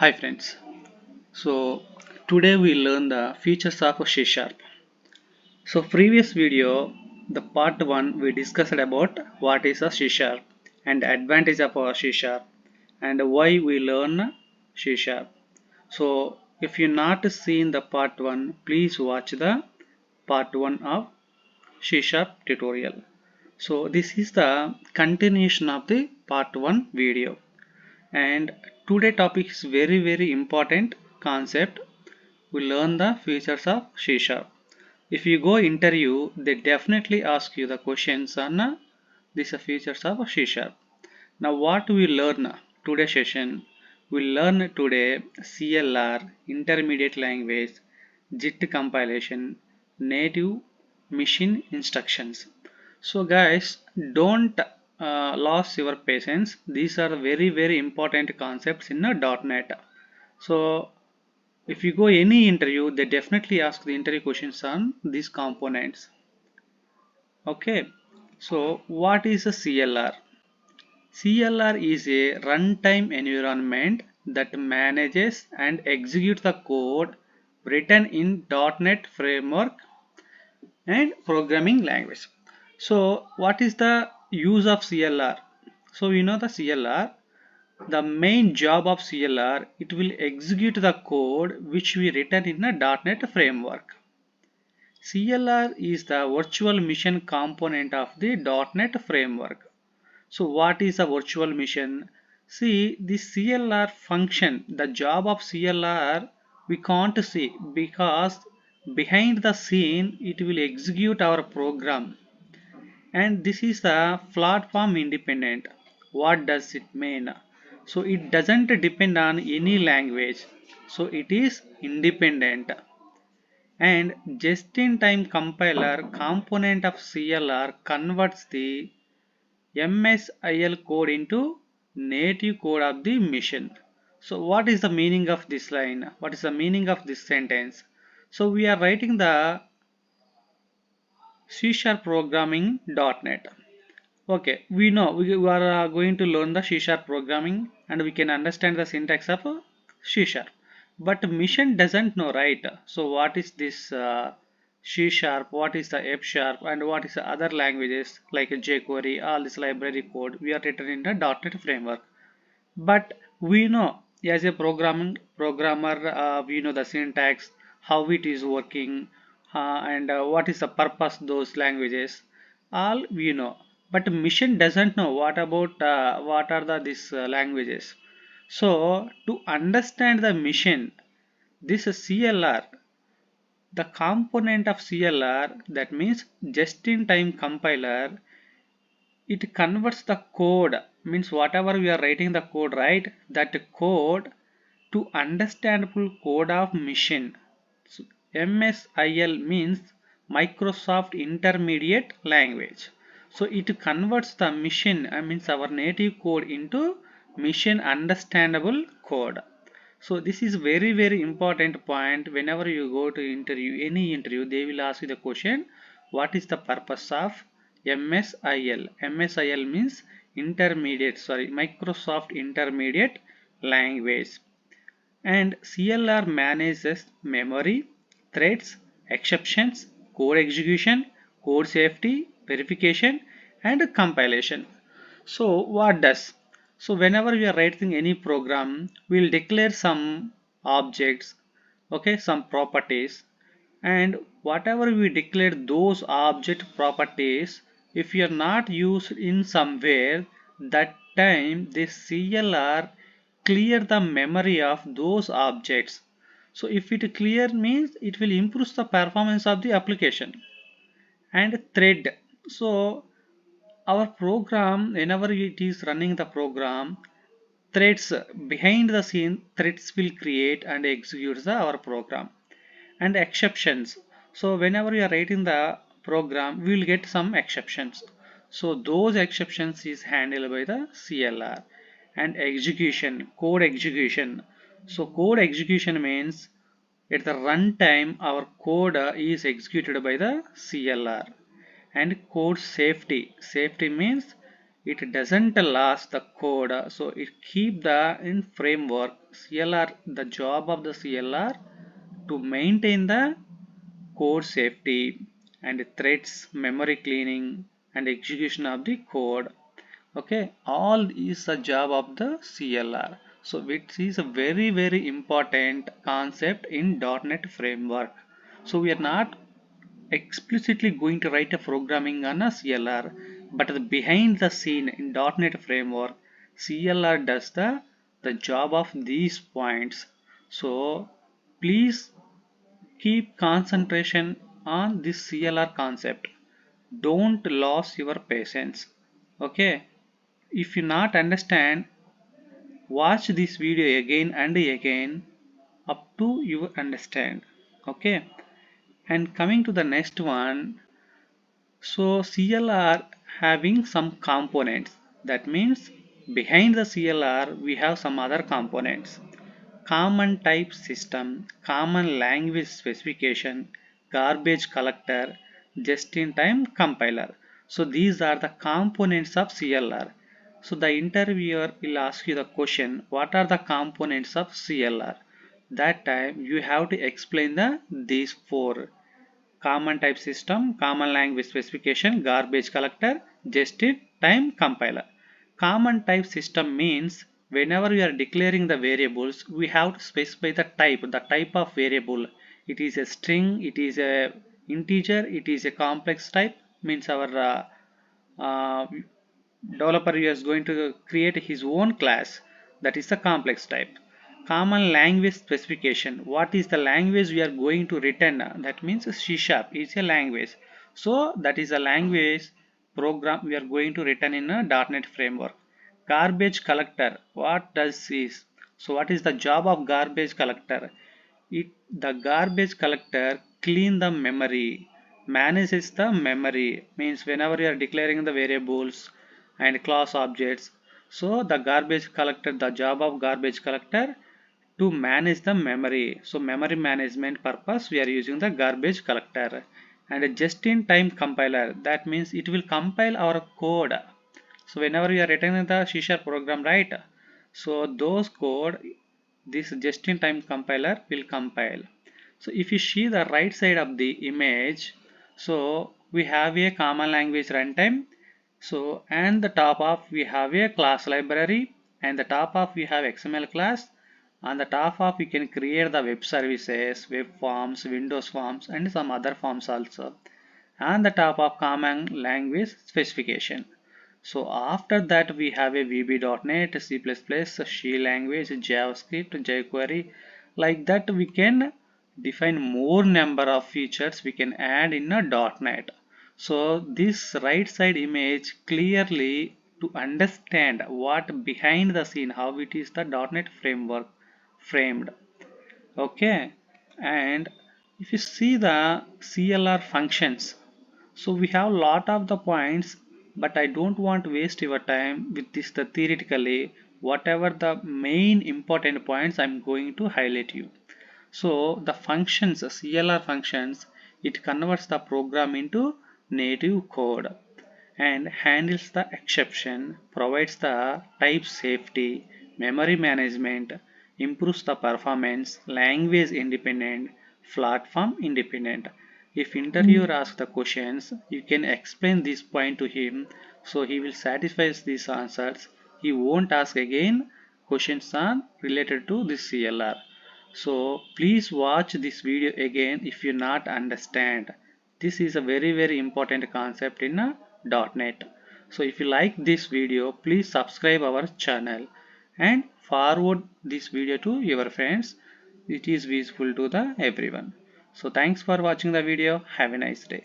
Hi friends. So today we learn the features of C Sharp. So previous video, the part 1 we discussed about what is a C Sharp and advantage of a C Sharp and why we learn C Sharp. So if you not seen the part 1, please watch the part 1 of C Sharp tutorial. So this is the continuation of the part 1 video. And today topic is very important concept. We learn the features of C Sharp. If you go interview, they definitely ask you the questions on these features of C Sharp. Now what we learn today session? We learn today CLR, intermediate language, JIT compilation, native machine instructions. So guys, don't lose your patience. These are very important concepts in a .NET. So if you go any interview, they definitely ask the interview questions on these components. Okay, so what is a CLR? CLR is a runtime environment that manages and executes the code written in .NET framework and programming language. So what is the use of CLR? So we know the CLR, the main job of CLR, it will execute the code which we written in a .NET framework. CLR is the virtual machine component of the .NET framework. So what is a virtual machine? See, the CLR function, the job of CLR we can't see because behind the scene it will execute our program, and this is the platform independent. What does it mean? So it doesn't depend on any language, so it is independent. And just-in-time compiler component of CLR converts the MSIL code into native code of the machine. So what is the meaning of this line? What is the meaning of this sentence? So we are writing the C# programming .NET. Okay, we know we are going to learn the C# programming and we can understand the syntax of C#. But mission doesn't know, right? So what is this C#, what is the F#, and what is the other languages like jQuery, all this library code we are written in the .NET framework. But we know as a programmer, we know the syntax, how it is working, and what is the purpose those languages, all we know. But mission doesn't know what about what are the these languages. So to understand the mission, this CLR, the component of CLR, that means just-in-time compiler, it converts the code, means whatever we are writing the code, right, that code to understandable code of machine. So MSIL means Microsoft Intermediate Language. So it converts the machine, I means our native code, into machine understandable code. So this is very important point. Whenever you go to interview, any interview, they will ask you the question, what is the purpose of MSIL? MSIL means Microsoft Intermediate Language. And CLR manages memory, threads, exceptions, code execution, code safety, verification, and compilation. So what does? So whenever we are writing any program, we will declare some objects, okay, some properties, and whatever we declare those object properties, if you are not used in somewhere, that time this CLR clear the memory of those objects. So if it clear means it will improve the performance of the application. And thread, so our program, whenever it is running the program, threads, behind the scene threads will create and execute our program. And exceptions, so whenever we are writing the program, we will get some exceptions, so those exceptions is handled by the CLR. And execution, code execution, so code execution means at the runtime our code is executed by the CLR. And code safety, safety means it doesn't last the code, so it keep the in framework. CLR, the job of the CLR to maintain the code safety and threads, memory cleaning and execution of the code. Okay, all is a job of the CLR. So which is a very important concept in .NET framework. So we are not explicitly going to write a programming on a CLR, but the behind the scene in .NET framework, CLR does the job of these points. So please keep concentration on this CLR concept. Don't lose your patience. Okay, if you not understand, watch this video again and again up to you understand. Okay, and coming to the next one, so CLR having some components. That means behind the CLR we have some other components. Common type system, common language specification, garbage collector, just-in-time compiler. So these are the components of CLR. So the interviewer will ask you the question, what are the components of CLR? That time you have to explain these four: common type system, common language specification, garbage collector, just-in-time compiler. Common type system means whenever we are declaring the variables, we have to specify the type of variable. It is a string, it is a integer, it is a complex type, means our developer is going to create his own class, that is the complex type. Common language specification, what is the language we are going to return? That means C# is a language, so that is a language program we are going to return in a .NET framework. Garbage collector, what does this? So what is the job of garbage collector? The garbage collector clean the memory, manages the memory, means whenever you are declaring the variables and class objects, so the garbage collector, the job of garbage collector to manage the memory. So memory management purpose we are using the garbage collector. And a just-in-time compiler, that means it will compile our code. So whenever we are writing the C# program, right, so those code, this just-in-time compiler will compile. So if you see the right side of the image, so we have a common language runtime, so and the top of we have a class library, and the top of we have XML class. On the top of we can create the web services, web forms, Windows forms and some other forms also. And the top of common language specification. So after that we have a VB.NET, C++, C language, JavaScript, jQuery. Like that we can define more number of features we can add in a .NET. So this right side image clearly to understand what behind the scene, how it is the .NET framework framed. Okay, and if you see the CLR functions, so we have lot of the points, but I don't want to waste your time with this the theoretically. Whatever the main important points I'm going to highlight you. So the functions, CLR functions, it converts the program into native code and handles the exception, provides the type safety, memory management, improves the performance, language independent, platform independent. If interviewer asks the questions, you can explain this point to him, so he will satisfy these answers. He won't ask again questions on related to this CLR. So please watch this video again if you not understand. This is a very important concept in a .NET. So if you like this video, please subscribe our channel and forward this video to your friends. It is useful to the everyone. So thanks for watching the video. Have a nice day.